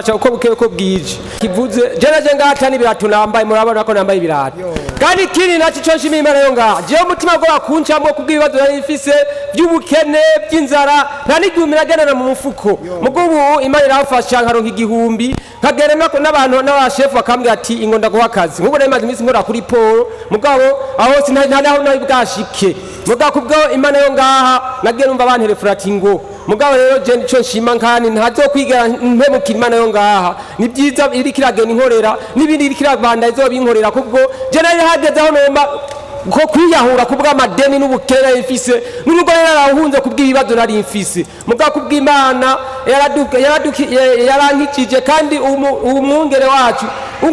uko bukeye ko bwije kivuze jeje ngata n'ibirato nambaye murabona ko nambaye ibirato kandi kiri naci cyo nshimiye Imana yo ngaha je umutima go bakuncamo kubwibazo nari mfise by'ubukene by'inzara nta n'igihumbi nagenera mu mufuko mugubu Imana irafasha nkaronka igihumbi nkagerema ko n'abantu n'abashefu bakambwira ati ingonda guha akazi nk'ubu nari maze iminsi nkora kuri Paul mugabo aho sinanaho nayo bwashike mugabo kubwo Imana yo ngaha nagiye numva abantu refrati ngo mugabo rero je nico nshima nkani ntazokwigera mpemukira Imana yo ngaha ni byiza iri kiragena inkorera nibindi iri kirabanda izobinkorera kubwo je nari hageze aho nomba ko kwiyahura kubwa amadeni n'ubukera ifise n'urugo yarahunze kubw'ibibazo nari mfise mugabo kubw'Imana yarankikije kandi umwungere wacu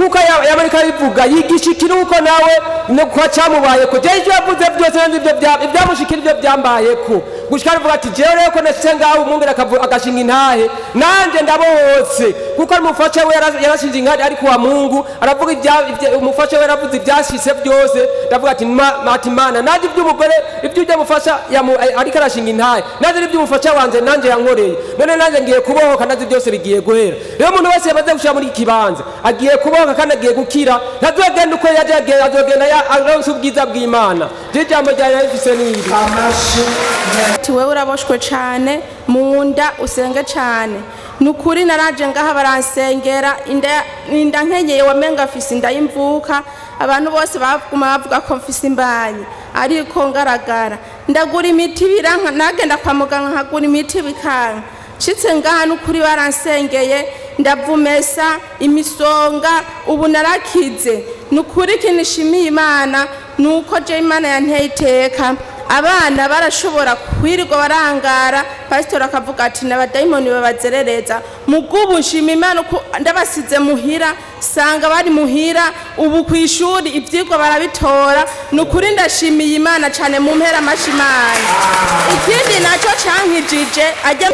uko yamarika bivuga yigishikira uko nawe no kwa cyamubaye ko je icyo yavuze byose n'ibyo byamushikira ibyo byambaye ko gushikara vuga ati je rero ko nasenga umwungere agashinga intahe nanje ndabohotse kuko umufasha we yarashinze ingadi ariko wa Mungu aravuga umufasha we yaravuze ibyashise byose ndavuga ati Matimana naje iby'umugore ibyo mufasha ariko arashinga intahe naje iby'umufasha wanje nanje yankoreye none nanje ngiye kubohoka naje byose bigiye guhera rero umuntu wese yabaze gushira muri kibanza agiye kubohoka kandi agiye gukira ntazogenda uko yaje azogenda aronse ubwiza bw'Imana je jambo ryaje rifise n'indi wewe uraboshwe cyane munda usenge cyane nukuri naraje ngaha baransengera inda nkenyeye wamenga afise inda y'imvuka abantu bose baguma bavuga ko mfise imbanyi ariko ngaragara ndagura imiti biranka nagenda kwa muganga nkagura imiti bikanka shitse ngaha nukuri baransengeye ndavumesa imisonga ubu narakize nukuri kinishimiye Imana nuko je Imana yanteye iteka abana barashobora kwirirwa barangara pastor akavuga ati n'abadayimoni babazerereza mugubu nshima Imana ko ndabasize muhira sanga bari muhira ubu kwishuri ivyigwa barabitora nukuri ndashimiye Imana cyane mu mpera mashimana ikindi naco cankijije ajya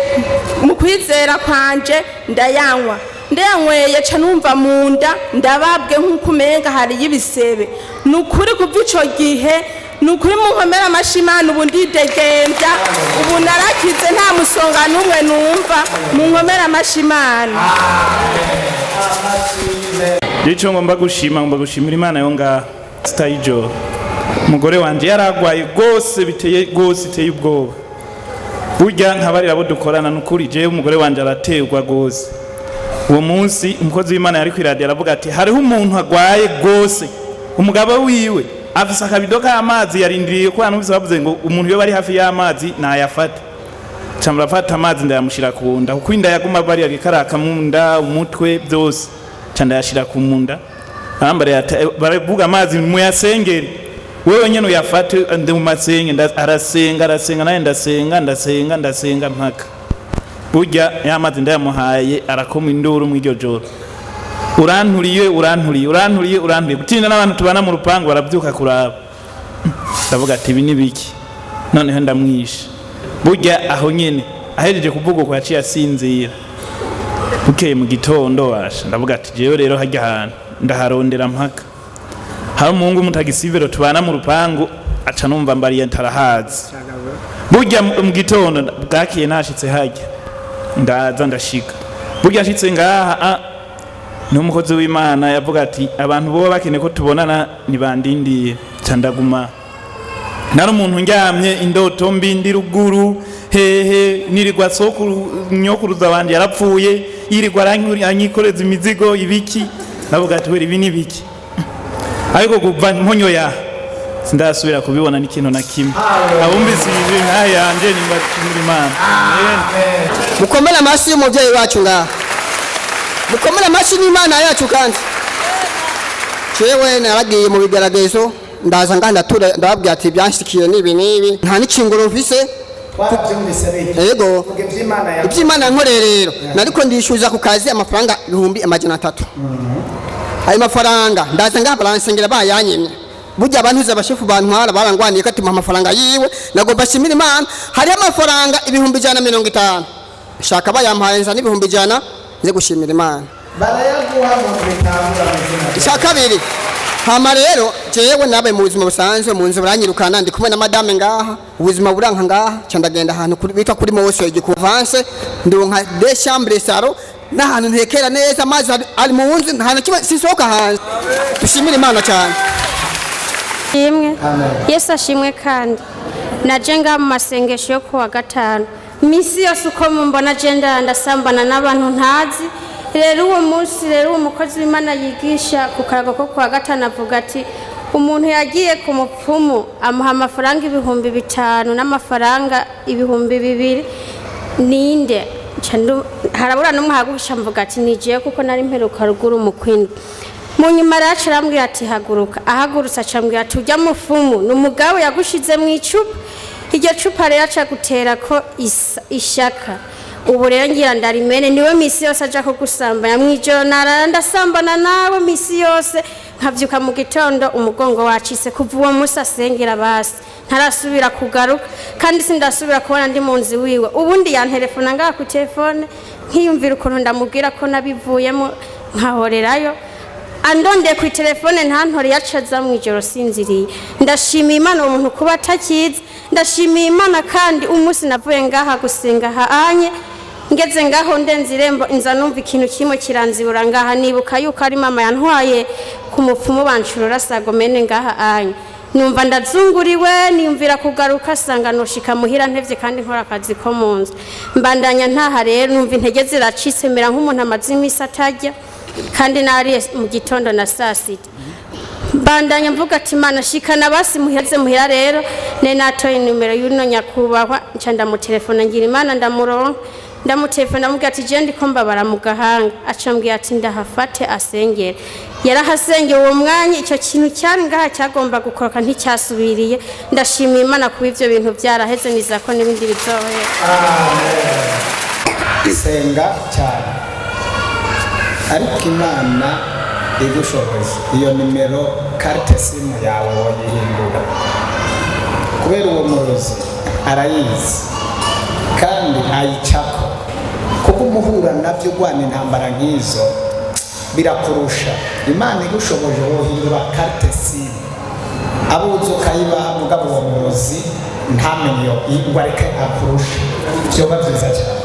mu kwizera kwanje ndayanwa ndeyanyweye ca numva munda ndababwe nk'uko umenga hari y'ibisebe nukuri kuva ico gihe nukuri mu nkomera amashimana ubu ndidegembya ubu narakize nta musonga n'umwe numva mu nkomera amashimana Ico ngomba gushimira Imana yo ngaha Stayijo umugore wanje yaragwaye gose biteye gose iteye ubwoba burya nkabarira abo dukorana nukuri je umugore wanje araterwa gose uwo munsi umukozi w'Imana yari kwiradiyo aravuga ati hariho umuntu agwaye gose umugabo wiwe afise akabido k'amazi yarindiriye ko abantu bavuze ngo umuntu yo bari hafi y'amazi nayafata camurafata amazi ndayamushira ku nda kuko inda yaguma bari yagikaraka mu nda umutwe byose canda yashira ku munda ambare baravuga amazi muyasengere wewe nyene uyafate ndi mu masenge arasenga naye ndasenga mpaka burya y'amazi ndayamuhaye arakoma induru mu iryo joro uranturiye gutinda n'abantu tubana mu rupango barabyuka kuraba ndavuga ati ibi nibiki noneho ndamwisha burya aho nyene ahejeje kuvuga ko yaciye asinzira bukeye mu gitondo washa ndavuga ati jewe rero hajya ahantu ndaharondera mpaka hari umuhungu mutagisivero tubana mu rupango aca numva mbariye ntarahazi burya mu gitondo bwakiye nashitse hajya ndaza ndashika burya ashitse ngaha n'umukozi w'Imana yavuga ati abantu bo bakene ko tubonana nibandindiye candaguma nari umuntu ndyamye indoto mbi ndi ruguru hehe nirirwa sokuru nyokuruza bandi yarapfuye yirirwa anyikoreza imizigo ibiki navuga ati we ibi nibiki ariko kuva mponyo ya sindasubira kubibona n'ikintu na kimwe abumvise ibi nkaye yanje nimbashimira Imana mukomera amasi y'umuvyeyi wacu ngaha mukomera amasi n'Imana yacu kandi jewe naragiye mu bigeragezo ndaza nganda ndababwira ati byanshikiye nibi nta n'ikingoro mfise yego iby'Imana nkorera rero nariko ndishuza ku kazi amafaranga 300 ayo mafaranga ndaza ngaha baransengera bayanyemye burya abantu abashefu bantwara barangwaniye ko ati mu amafaranga yiwe nagomba shimira Imana hari amafaranga 150 shaka bayampaye nza n'100 nze gushimira Imana barayaguha mu bitangura kabiri hama rero jewe nabe mu buzima busanzwe mu nzu baranyirukana ndi kumwe na madame ngaha ubuzima buranka ngaha cyandagenda ahantu bita kuri Mose igikuvanse ndonka de chambre saro n'ahantu ntekera neza amazi ari mu nzu nta na kimwe sisohoka hanze dushimire Imana cyane. Yesu ashimwe kandi naje nga mu masengesho yo kuwa gatanu misi yose uko mumbona agenda ndasambana n'abantu ntazi. Rero uwo munsi rero umukozi w'Imana yigisha ku karago ko kuwa gatanu avuga ati umuntu yagiye ku mupfumu amuha amafaranga 5,000 n'amafaranga 2,000 ninde harabura n'umuhagurisha mvuga ati nigiye kuko nari mperuka ruguru mu kwindi. Mu nyuma racu arambwira ati haguruka. Ahagurutse acambwira ati ujya mupfumu n'umugabo yagushize mu icupa. Iryo cupa rero aca gutera ko ishaka. Ubu rero ngira ndarimene niwe misi yose aja kugusambanya mwijoro ndasambana nawe misi yose nkavyuka mu gitondo umugongo wacise kuva uwo musi asengera basi ntarasubira kugaruka kandi sindasubira kubona ndi mu nzi wiwe. Ubundi yantelefona ngaha ku telefone nkiyumvira ukuntu ndamubwira ko nabivuyemo nkahorerayo andonde ku telefone ntantore yacaza mwijoro sinziriye. Ndashimiye Imana umuntu kuba atakiza. Ndashimiye Imana kandi umunsi navuye ngaha gusenga haanye ngeze ngaho ndenze irembo inza numva ikintu kimwe kiranzibura ngaha nibuka yuko ari mama yantwaye ku mupfumu bancurura sagomene ngaha anye numva ndazunguriwe niyumvira kugaruka sanga noshika muhira ntevye kandi nkora akazi ko munzu mbandanya ntaha rero numva intege ziracitse mera nk'umuntu amazi imisi atajya kandi nari mu gitondo na saa sita. Bandanya mvuga ati Mana shikana basi muhira rero ne natoye numero y'uno nyakubahwa nca ndamutelefona ngira Imana ndamuronka ndamutelefona ndamubwira ati je ndiko mbabara mu gahanga acambwiye ati ndahafate asengera. Yarahasengeye uwo mwanya icyo kintu cyari ngaha cyagomba gukoroka nticyasubiriye. Ndashimiye Imana kuba ivyo bintu byaraheze nizako n'ibindi bizohera. Senga cyane ariko Imana igushoboza iyo nimero carte simu yawe wayihindura kubera uwo murozi arayizi kandi ayicako kuko umuhura nabyo gwana intambara nk'izo birakurusha. Imana igushoboje wohindura carte simu abuzo kayiba mugabo uwo murozi ntamenye yo ngo areke akurusha byo bavyiza cyane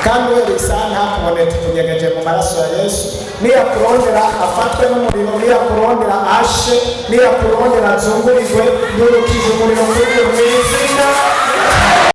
kandi wewe sana kuboneka kunyegeje mu maraso ya Yesu niyakurondera afatwe n'umuriro niyakurondera ashe niyakurondera zungurirwe n'urukije umuriro kuri iyo mwizina